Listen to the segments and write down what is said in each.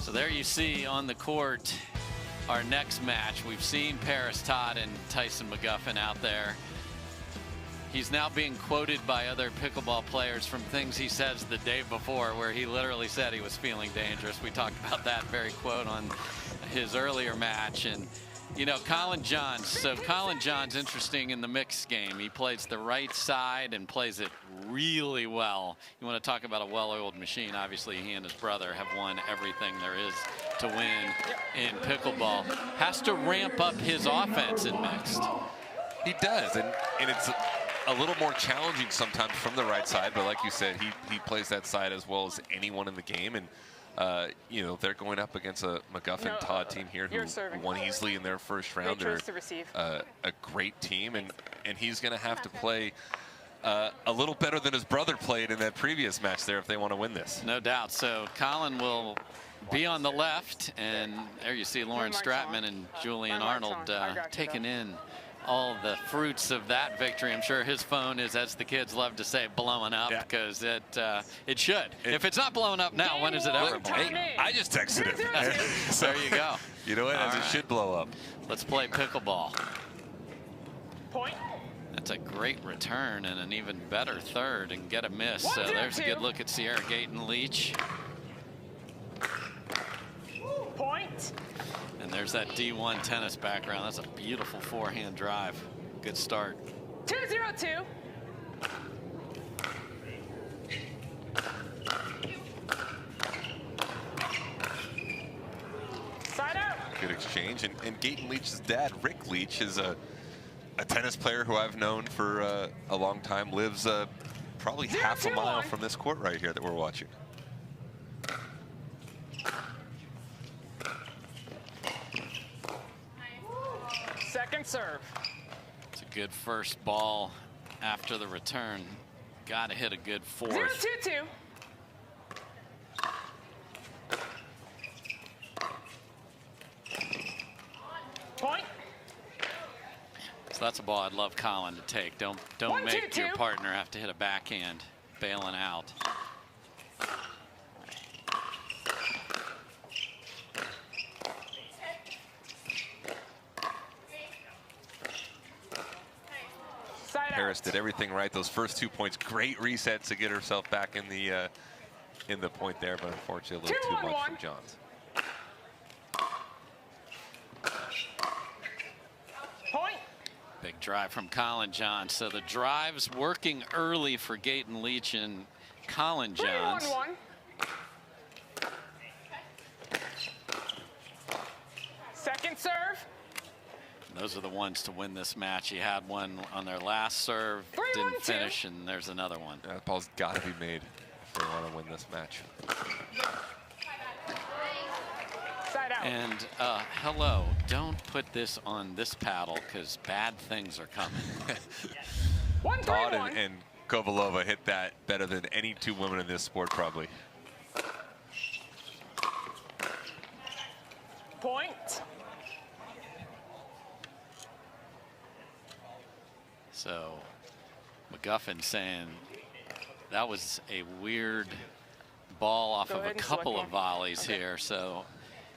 So there you see on the court our next match. We've seen Parris, Todd, and Tyson McGuffin out there. He's now being quoted by other pickleball players from things he says the day before, where he literally said he was feeling dangerous. We talked about that very quote on his earlier match. And you know, Collin Johns. So Collin Johns, interesting in the mixed game. He plays the right side and plays it really well. You want to talk about a well-oiled machine. Obviously, he and his brother have won everything there is to win in pickleball. Has to ramp up his offense in mixed. He does, and it's a little more challenging sometimes from the right side. But like you said, he plays that side as well as anyone in the game. And you know, they're going up against a McGuffin Todd team here who won easily in their first round. They're a great team, and he's going to have to play a little better than his brother played in that previous match there if they want to win this. No doubt. So Collin will be on the left, and there you see Lauren Stratman and Julian Arnold taking in all the fruits of that victory. I'm sure his phone is, as the kids love to say, blowing up, because it should. If it's not blowing up now, when is it ever blowing up? I just texted it. So there you go. You know what? It should blow up. Let's play pickleball. Point. That's a great return and an even better third, and get a miss. So there's a good look at Cierra Gaytan-Leach. Point. And there's that D1 tennis background. That's a beautiful forehand drive. Good start. 2-0-2. Side out. Good exchange. And Gaytan-Leach's dad, Rick Leach, is a tennis player who I've known for a long time. Lives probably half a mile from this court right here that we're watching. Second serve. It's a good first ball after the return. Got to hit a good fourth. 0-2-2. Point. So that's a ball I'd love Collin to take. Don't make your partner have to hit a backhand bailing out. Parris did everything right. Those first 2 points, great resets to get herself back in the point there, but unfortunately a little too much from Johns. Point. Big drive from Collin Johns. So the drive's working early for Gaytan-Leach and Collin Johns. 3-1-1. Second serve. Those are the ones to win this match. He had one on their last serve, didn't finish, and there's another one. That ball's got to be made if they want to win this match. Side out. And hello, don't put this on this paddle because bad things are coming. Todd and Kovalova hit that better than any two women in this sport, probably. Point. So McGuffin saying that was a weird ball off of a couple of volleys here. So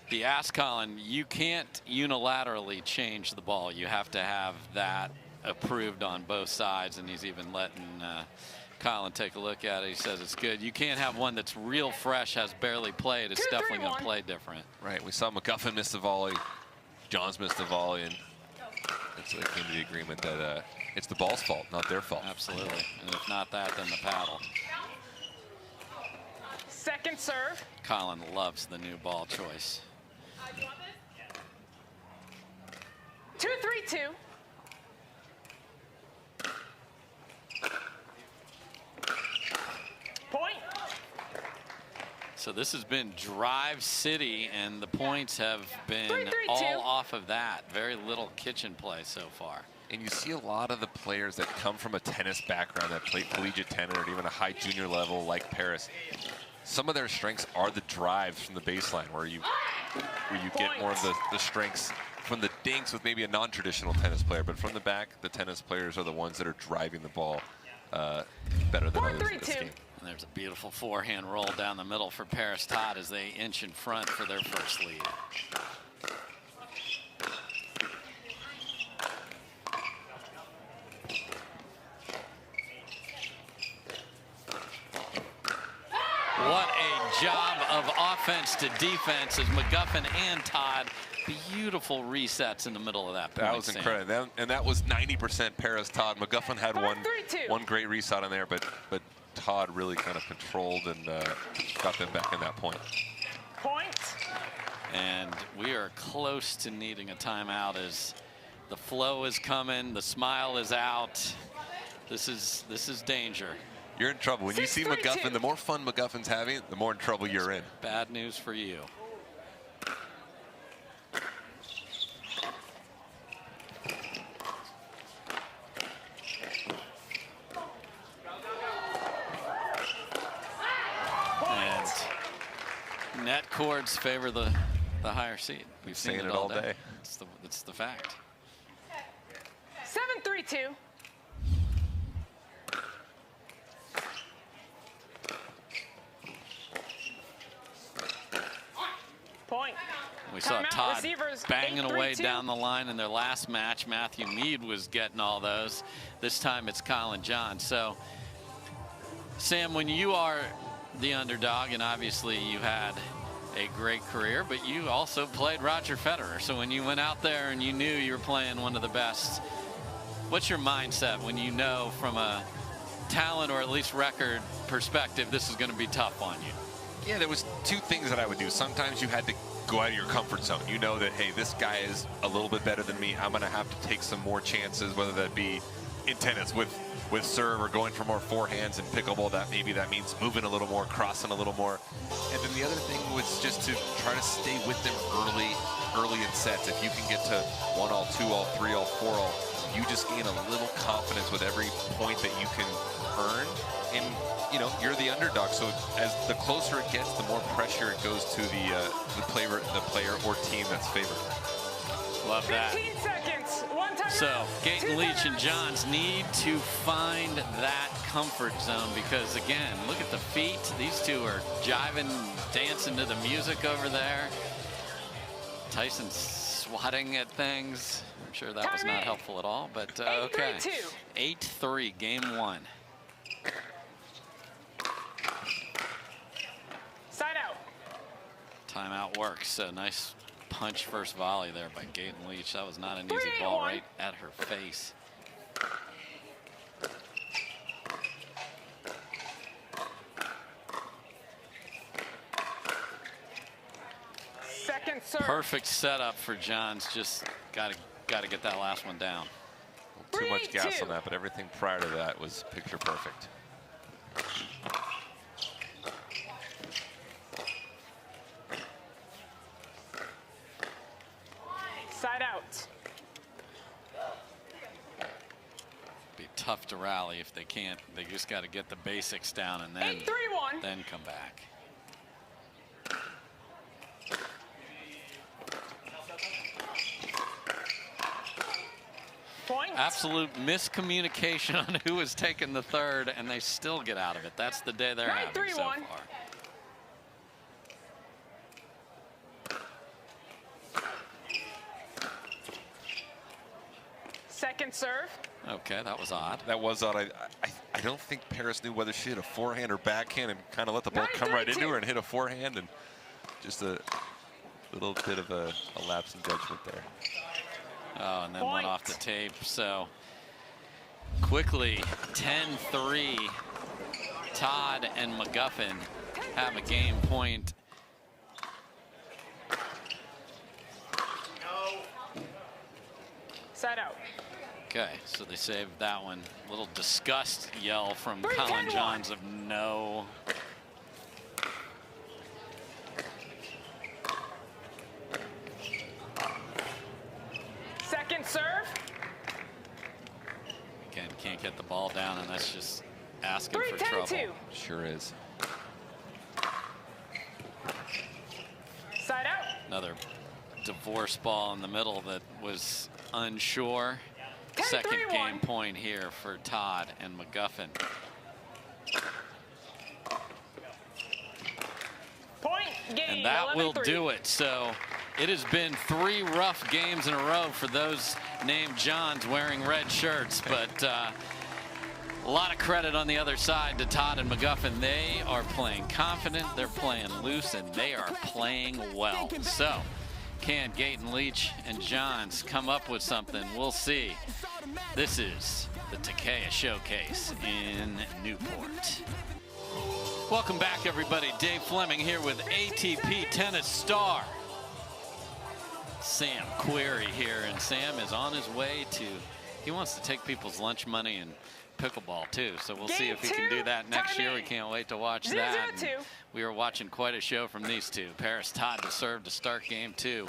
he asked Collin, you can't unilaterally change the ball. You have to have that approved on both sides. And he's even letting Collin take a look at it. He says it's good. You can't have one that's real fresh, has barely played. It's definitely going to play different. Right. We saw McGuffin miss the volley. Johns missed the volley. And so they came to the agreement that it's the ball's fault, not their fault. Absolutely. And if not that, then the paddle. Second serve. Collin loves the new ball choice. 2-3-2. Point. So this has been drive city, and the points have been 3-3-2. all off of that. Very little kitchen play so far. And you see a lot of the players that come from a tennis background that play collegiate tennis or even a high junior level like Parris. Some of their strengths are the drives from the baseline where you get more of the strengths from the dinks with maybe a non-traditional tennis player. But from the back, the tennis players are the ones that are driving the ball better than others in this game. And there's a beautiful forehand roll down the middle for Parris Todd as they inch in front for their first lead. What a job of offense to defense as McGuffin and Todd. Beautiful resets in the middle of that point. That was incredible. And that was 90% Parris Todd. McGuffin had one great reset in there, but Todd really kind of controlled and got them back in that point. And we are close to needing a timeout as the flow is coming, the smile is out. This is danger. You're in trouble. When you see McGuffin, the more fun McGuffin's having, the more in trouble you're in. Bad news for you. And net chords favor the higher seed. We've seen it all day. It's the fact. 7-3-2. Point. We saw Todd Receivers, banging away 8-3-2. down the line in their last match. Matthew Mead was getting all those. This time it's Collin John. So, Sam, when you are the underdog, and obviously you had a great career, but you also played Roger Federer. So when you went out there and you knew you were playing one of the best, what's your mindset when you know from a talent or at least record perspective this is going to be tough on you? Yeah, there was two things that I would do. Sometimes you had to go out of your comfort zone. You know that, hey, this guy is a little bit better than me. I'm going to have to take some more chances, whether that be in tennis with serve or going for more forehands. In pickleball, that means moving a little more, crossing a little more. And then the other thing was just to try to stay with them early in sets. If you can get to 1-all, 2-all, 3-all, 4-all, you just gain a little confidence with every point that you can earn. And you know, you're the underdog, so as the closer it gets, the more pressure it goes to the player or team that's favored. Love that. 15 seconds. One time. So Gaytan-Leach and Johns need to find that comfort zone because, again, look at the feet. These two are jiving, dancing to the music over there. Tyson swatting at things. I'm sure that was not helpful at all, but okay. 8-3, game one. Side out. Timeout works. So nice punch first volley there by Gaytan-Leach. That was not an easy ball right at her face. Second serve. Perfect setup for Johns. Just got to get that last one down. Too much gas on that, but everything prior to that was picture perfect. Side out. Be tough to rally if they can't. They just got to get the basics down and then 8-3-1. then come back. Point. Absolute miscommunication on who was taking the third, and they still get out of it. That's the day they're having so far. Second serve. Okay, that was odd. That was odd. I don't think Parris knew whether she hit a forehand or backhand and kind of let the ball come right into her and hit a forehand, and just a little bit of a lapse in judgment there. Oh, and then went off the tape. So quickly, 10-3. Todd and McGuffin have a game point. Side out. Okay, so they saved that one. Little disgust yell from Collin Johns of no. Second serve. Again, can't get the ball down, and that's just asking for trouble. Sure is. Side out. Another divorce ball in the middle that was unsure. Second game point here for Todd and McGuffin. And that will do it. So it has been 3 rough games in a row for those named Johns wearing red shirts, but a lot of credit on the other side to Todd and McGuffin. They are playing confident, they're playing loose, and they are playing well. So can Gaytan-Leach and Johns come up with something? We'll see. This is the Takeya Showcase in Newport. Welcome back, everybody. Dave Fleming here with ATP tennis star Sam Query here, and Sam is on his way to, he wants to take people's lunch money and pickleball too, so we'll see if he can do that next year. We can't wait to watch that. And we are watching quite a show from these two. Parris Todd to serve to start game 2.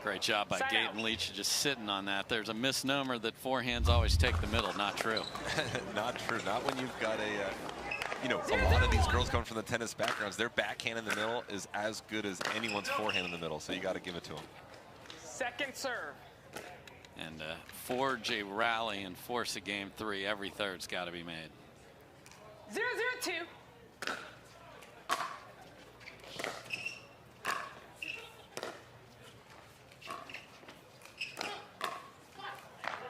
Great job by Gaytan-Leach, just sitting on that. There's a misnomer that forehands always take the middle. Not true. Not true. Not when you've got a, you know, a lot of these girls coming from the tennis backgrounds, their backhand in the middle is as good as anyone's forehand in the middle, so you got to give it to them. Second serve. And forge a rally and force a game 3. Every third's got to be made. 0-0-2.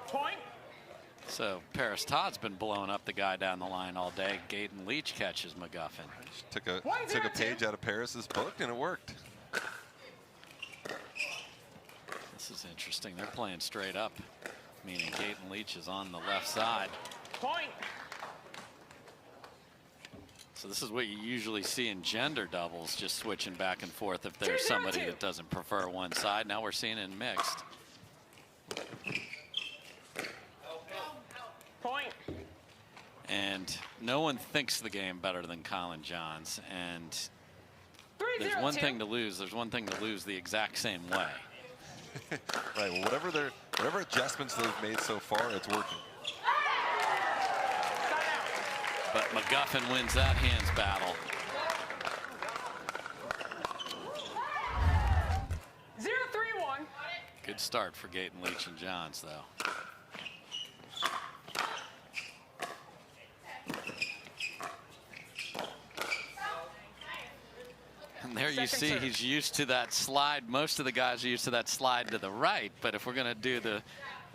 Point. So Parris Todd's been blowing up the guy down the line all day. Gaytan-Leach catches McGuffin. Took a page out of Parris's book, and it worked. This is interesting. They're playing straight up, meaning Gaytan-Leach is on the left side. Point. So this is what you usually see in gender doubles, just switching back and forth if there's somebody that doesn't prefer one side. Now we're seeing it mixed. Point. And no one thinks the game better than Collin Johns. And there's one thing to lose. There's one thing to lose the exact same way. Right. Well, whatever adjustments they've made so far, it's working. But McGuffin wins that hands battle. 0-3-1. Good start for Gaytan-Leach and Johns, though. And there you see he's used to that slide. Most of the guys are used to that slide to the right, but if we're going to do the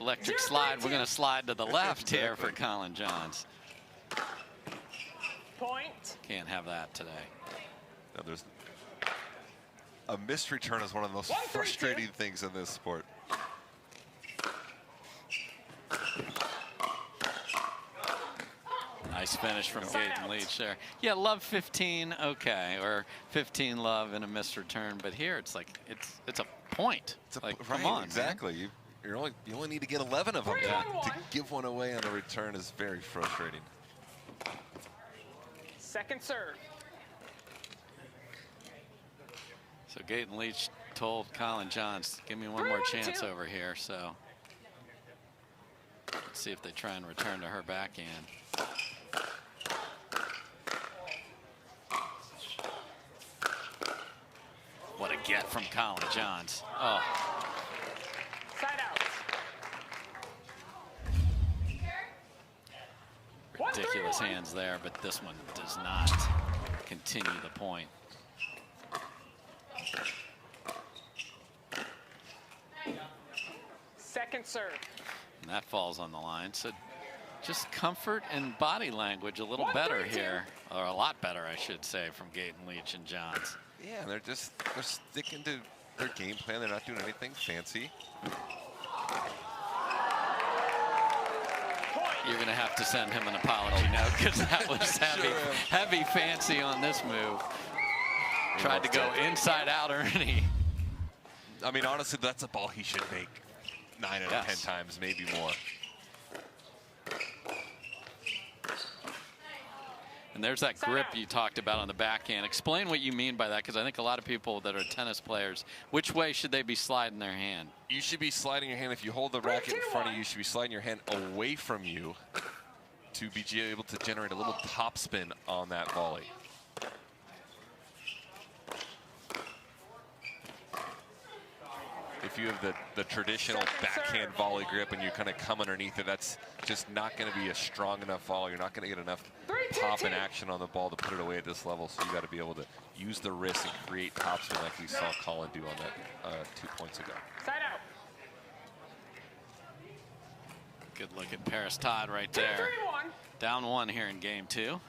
electric slide, we're going to slide to the left here for Collin Johns. Point. Can't have that today. No, there's a missed return is one of the most frustrating things in this sport. Nice finish from Gaytan-Leach there. Yeah, love 15, okay, or 15 love and a missed return, but here it's like it's a point. It's like, come on, exactly. You only need to get 11 of them. To give one away on a return is very frustrating. Second serve. So Gaytan-Leach told Collin Johns, give me one more chance over here. So let's see if they try and return to her backhand. What a get from Collin Johns. Oh. Side out. Ridiculous hands there, but this one does not continue the point. Second serve. And that falls on the line. So just comfort and body language a little better here, or a lot better, I should say, from Gaytan-Leach and Johns. Yeah, they're sticking to their game plan. They're not doing anything fancy. You're going to have to send him an apology note, because that was heavy fancy on this move. Tried to go inside out, Ernie. I mean, honestly, that's a ball he should make 9 out of 10 times, maybe more. And there's that grip you talked about on the backhand. Explain what you mean by that, because I think a lot of people that are tennis players, which way should they be sliding their hand? You should be sliding your hand. If you hold the racket in front of you, you should be sliding your hand away from you to be able to generate a little topspin on that volley. if you have the traditional backhand volley grip and you kind of come underneath it, that's just not going to be a strong enough volley. You're not going to get enough pop and action on the ball to put it away at this level. So you got to be able to use the wrist and create topspin like we saw Collin do on that 2 points ago. Side out. Good look at Parris Todd right there. 2-3-1. Down 1 here in game 2.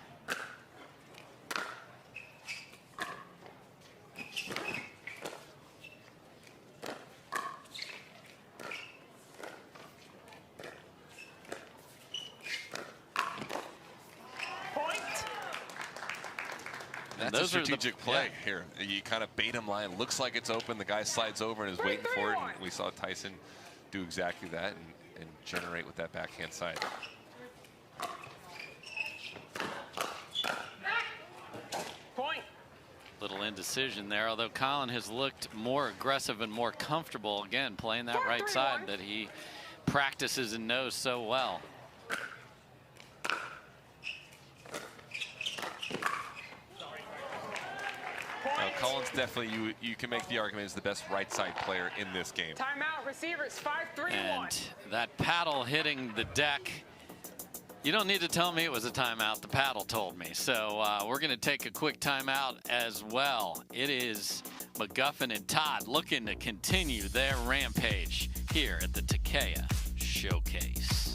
That's a strategic play here. You kind of bait him line. Looks like it's open. The guy slides over and is waiting for it. And we saw Tyson do exactly that and generate with that backhand side. Point. Little indecision there, although Collin has looked more aggressive and more comfortable, again, playing that right side that he practices and knows so well. Collin's definitely, you can make the argument, is the best right side player in this game. Timeout, receivers, 5-3-1. And that paddle hitting the deck, you don't need to tell me it was a timeout. The paddle told me. So we're going to take a quick timeout as well. It is McGuffin and Todd looking to continue their rampage here at the Takeya Showcase.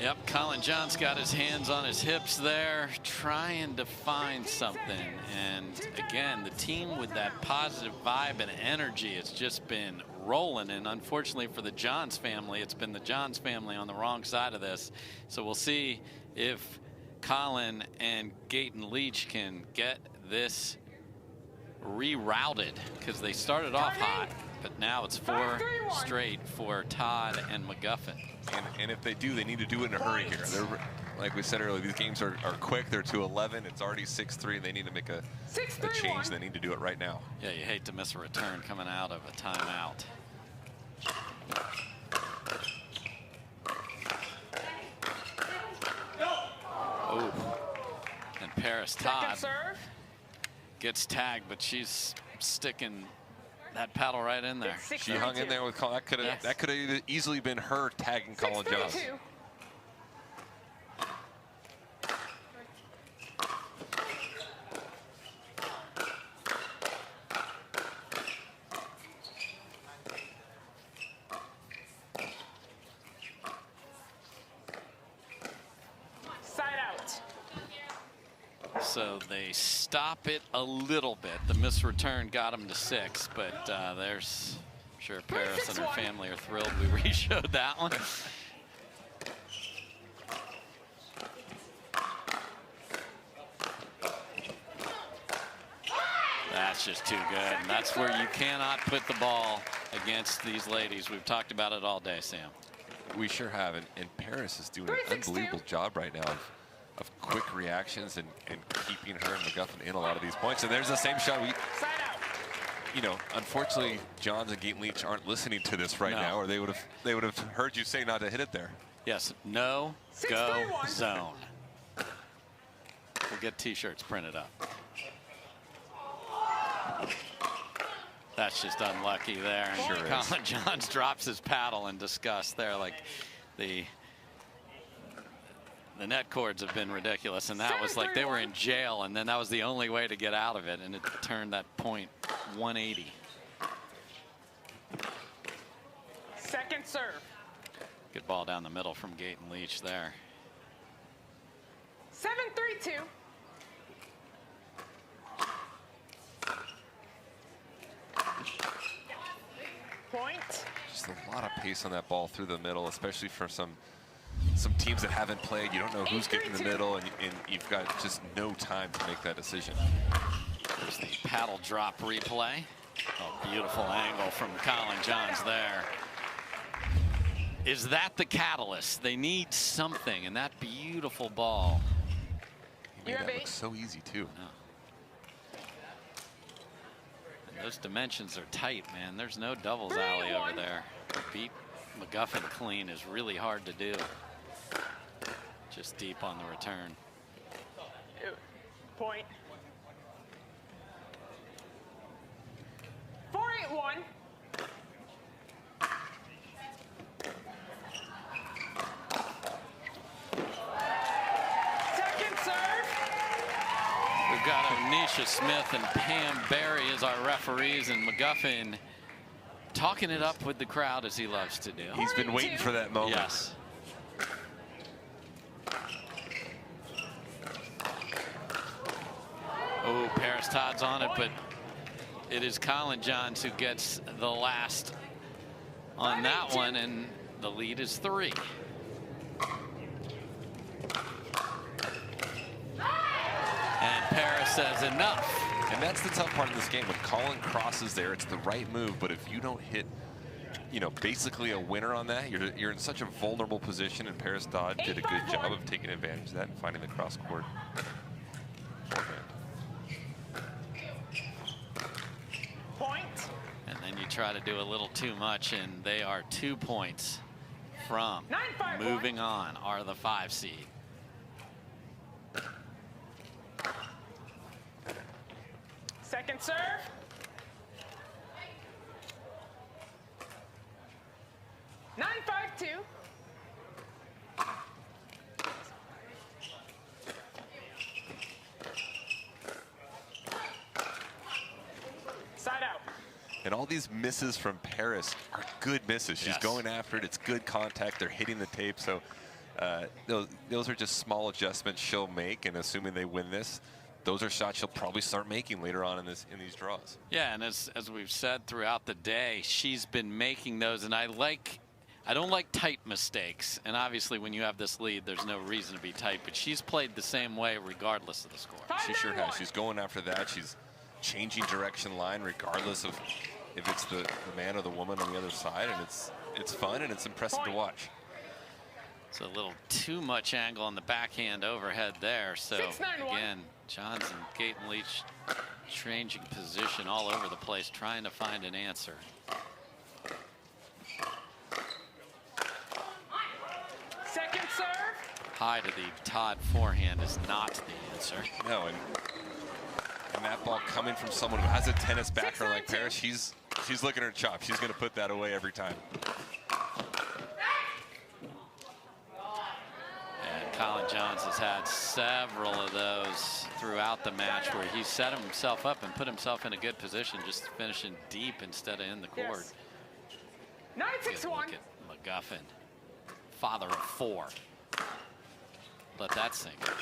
Yep, Collin John's got his hands on his hips there, trying to find something. And again, the team with that positive vibe and energy, it's just been rolling. And unfortunately for the Johns family, it's been the Johns family on the wrong side of this. So we'll see if Collin and Gaytan-Leach can get this rerouted, because they started off hot, but now it's 4 straight for Todd and McGuffin. And if they do, they need to do it in a hurry here. They're, like we said earlier, these games are quick. They're 2-11. It's already 6-3. They need to make a change. They need to do it right now. Yeah, you hate to miss a return coming out of a timeout. Oh, and Parris Todd gets tagged, but she's sticking that paddle right in there. She hung in there with Collin. That could have easily been her tagging Collin Johns. So they stop it a little bit. The misreturn got them to 6, but there's, I'm sure Parris and her family are thrilled we re-showed that one. That's just too good. And that's where you cannot put the ball against these ladies. We've talked about it all day, Sam. We sure have, and Parris is doing an unbelievable job right now of quick reactions and keeping her and McGuffin in a lot of these points. And there's the same shot. You know, unfortunately, Johns and Gaytan-Leach aren't listening to this right now, or they would have heard you say not to hit it there. Yes, no go zone. We'll get T-shirts printed up. That's just unlucky there. And sure Collin Johns drops his paddle in disgust there, like the The net cords have been ridiculous, and that was like they were in jail, and then that was the only way to get out of it, and it turned that point 180. Second serve. Good ball down the middle from Gaytan-Leach there. 7-3-2. Point. Just a lot of pace on that ball through the middle, especially for some teams that haven't played. You don't know who's getting in the middle, and you've got just no time to make that decision. There's the paddle drop replay. Oh, beautiful angle from Collin Johns there. Is that the catalyst? They need something, and that beautiful ball. He made that look so easy, too. No. And those dimensions are tight, man. There's no doubles alley over there. Beat McGuffin clean is really hard to do. Just deep on the return. Point. 4-8-1. Second serve. We've got Anisha Smith and Pam Barry as our referees, and McGuffin talking it up with the crowd as he loves to do. He's been waiting for that moment. Yes. Oh, Parris Todd's on it, but it is Collin Johns who gets the last on that one, and the lead is 3. And Parris says enough. And that's the tough part of this game. When Collin crosses there, it's the right move, but if you don't hit, you know, basically a winner on that, you're in such a vulnerable position, and Parris Todd did a good job of taking advantage of that and finding the cross court forehand. Point. And then you try to do a little too much, and they are 2 points from 9-5 moving on, are the 5 seed. Second serve. Nine, 5-2. Side out. And all these misses from Parris are good misses. She's going after it. It's good contact. They're hitting the tape. So those are just small adjustments she'll make. And assuming they win this, those are shots she'll probably start making later on in these draws. Yeah, and as we've said throughout the day, she's been making those. And I don't like tight mistakes. And obviously, when you have this lead, there's no reason to be tight. But she's played the same way regardless of the score. She sure has. She's going after that. She's changing direction line regardless of if it's the man or the woman on the other side, and it's fun and it's impressive to watch. It's a little too much angle on the backhand overhead there. So again, Johns and Gaytan-Leach changing position all over the place, trying to find an answer. Second serve. High to the Todd forehand is not the answer. No, and that ball coming from someone who has a tennis background like Parris, she's looking at her chop. She's going to put that away every time. And Collin Johns has had several of those throughout the match where he set himself up and put himself in a good position, just finishing deep instead of in the court. 9-6-1. Look at McGuffin, father of 4. Let that sink in.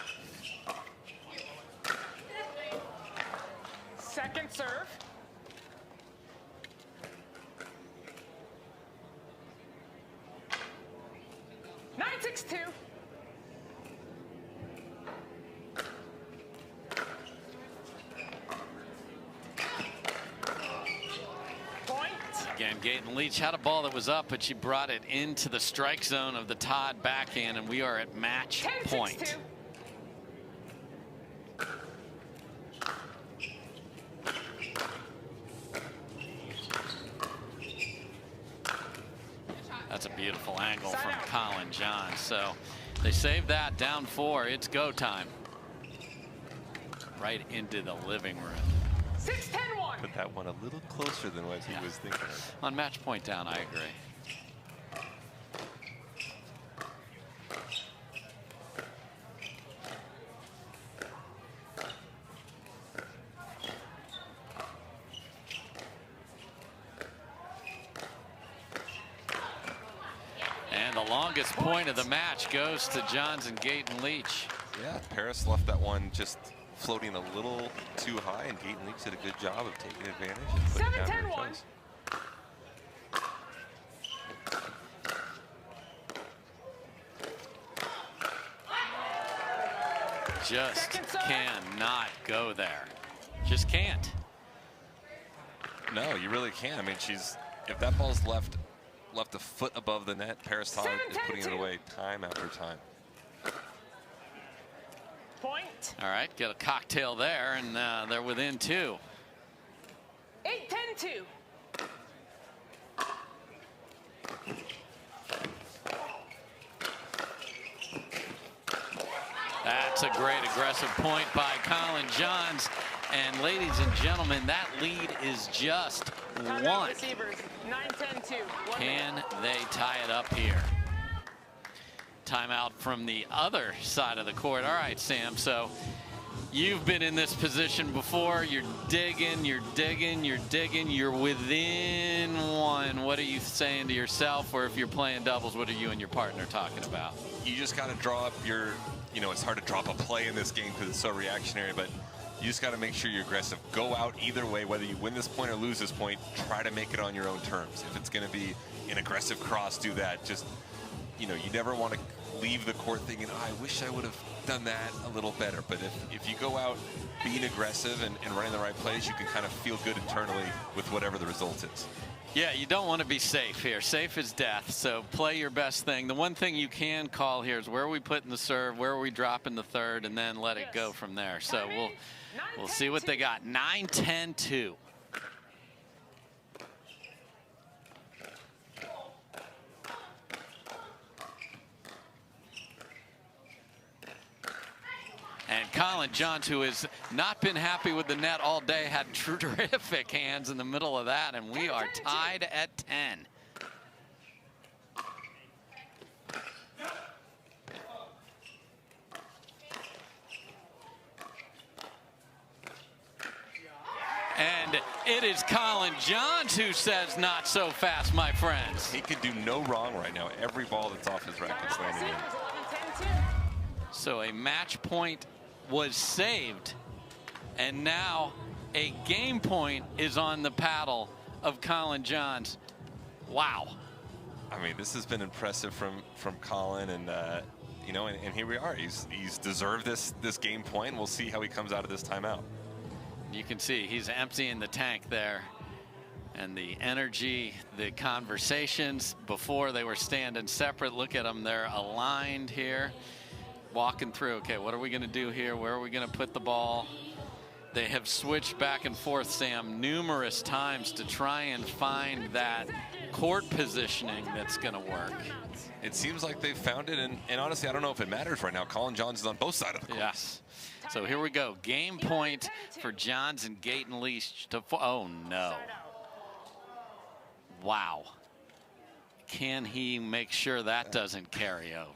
Second serve. Nine, 6-2. Point. Again, Gaytan-Leach had a ball that was up, but she brought it into the strike zone of the Todd backhand, and we are at match point. 10-6-2. That's a beautiful angle from Collin Johns. So they saved that, down 4. It's go time. Right into the living room. 6-10-1. Put that one a little closer than what he was thinking of. On match point down, I agree. And the longest point of the match goes to Johns and Gaytan-Leach. Yeah, Parris left that one just floating a little too high, and Gaytan-Leach did a good job of taking advantage and putting it down where it goes. Just cannot go there. Just can't. No, you really can't. I mean, if that ball's left a foot above the net, Parris Todd is putting it away time after time. Point. All right, get a cocktail there, and they're within 2. 8-10-2. That's a great aggressive point by Collin Johns. And ladies and gentlemen, that lead is just 1. Receivers, 9-10-2. Can they tie it up here? Timeout from the other side of the court. All right, Sam, so you've been in this position before. You're digging, you're digging, you're digging. You're within 1. What are you saying to yourself? Or if you're playing doubles, what are you and your partner talking about? You just got to draw up your, it's hard to drop a play in this game because it's so reactionary, but you just got to make sure you're aggressive. Go out either way, whether you win this point or lose this point, try to make it on your own terms. If it's going to be an aggressive cross, do that. Just, you never want to leave the court thinking, oh, I wish I would have done that a little better. But if you go out being aggressive and running the right plays, you can kind of feel good internally with whatever the result is. Yeah, you don't want to be safe here. Safe is death, so play your best thing. The one thing you can call here is where are we putting the serve, where are we dropping the third, and then let it go from there. So we'll see what they got. 9-10-2. And Collin Johns, who has not been happy with the net all day, had terrific hands in the middle of that, and we are tied at 10. And it is Collin Johns who says not so fast, my friends. He can do no wrong right now. Every ball that's off his racket's landing in. So a match point was saved, and now a game point is on the paddle of Collin Johns. Wow. I mean, this has been impressive from Collin, and and here we are. He's deserved this game point. We'll see how he comes out of this timeout. You can see he's emptying the tank there, and the energy, the conversations before they were standing separate. Look at them, they're aligned here, walking through. Okay, what are we going to do here? Where are we going to put the ball? They have switched back and forth, Sam, numerous times to try and find that court positioning that's going to work. It seems like they've found it, and honestly, I don't know if it matters right now. Collin Johns is on both sides of the court. Yes. So here we go. Game point for Johns and Gaytan-Leach to, oh no. Wow. Can he make sure that doesn't carry over?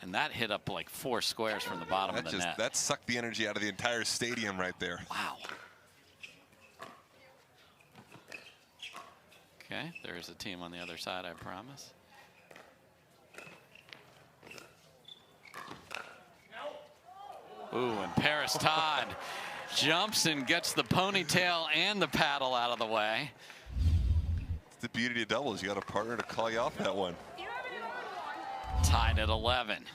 And that hit up like 4 squares from the bottom of the net. That sucked the energy out of the entire stadium right there. Wow. Okay, there's a team on the other side, I promise. Ooh, and Parris Todd jumps and gets the ponytail and the paddle out of the way. It's the beauty of doubles. You got a partner to call you off that one. Tied at 11.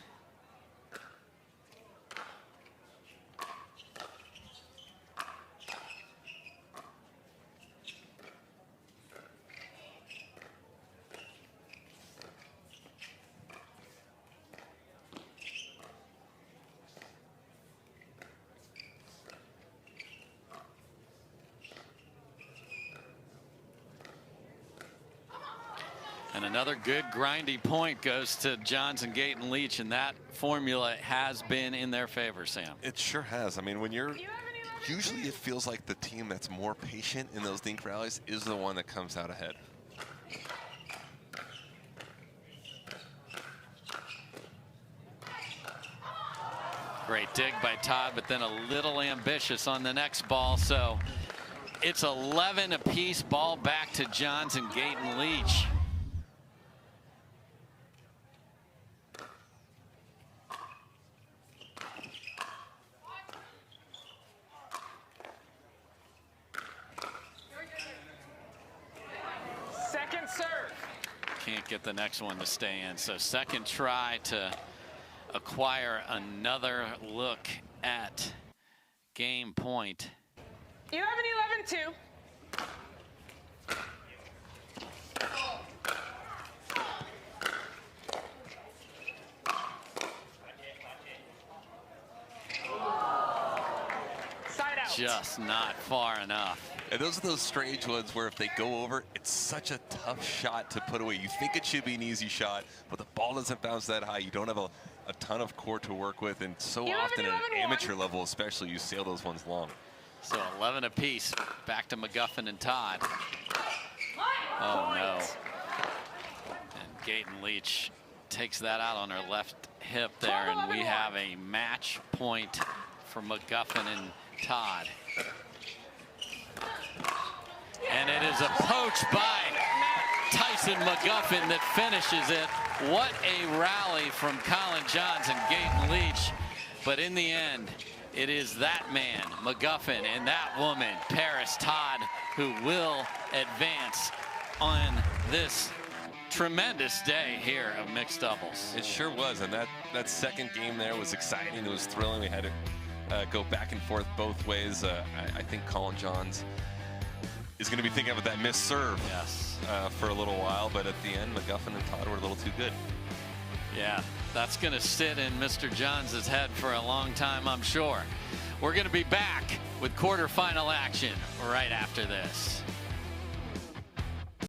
And another good grindy point goes to Johns and Gaytan-Leach, and that formula has been in their favor, Sam. It sure has. I mean, when usually it feels like the team that's more patient in those dink rallies is the one that comes out ahead. Great dig by Todd, but then a little ambitious on the next ball. So it's 11 apiece, ball back to Johns and Gaytan-Leach. can't get the next one to stay in. So second try to acquire another look at game point. 11-11-2. Side out. Just not far enough. And those are those strange ones where if they go over, it's such a tough shot to put away. You think it should be an easy shot, but the ball doesn't bounce that high. You don't have a ton of court to work with, and so often at an amateur level especially, you sail those ones long. So 11 apiece. Back to McGuffin and Todd. Oh no. And Gaytan-Leach takes that out on her left hip there, and we have a match point for McGuffin and Todd. And it is a poach by Tyson McGuffin that finishes it. What a rally from Collin Johns and Gaytan-Leach. But in the end, it is that man, McGuffin, and that woman, Parris Todd, who will advance on this tremendous day here of mixed doubles. It sure was, and that second game there was exciting. It was thrilling. We had to go back and forth both ways. I think Collin Johns is going to be thinking about that missed serve for a little while, but at the end, McGuffin and Todd were a little too good. Yeah, that's going to sit in Mr. Johns' head for a long time, I'm sure. We're going to be back with quarterfinal action right after this.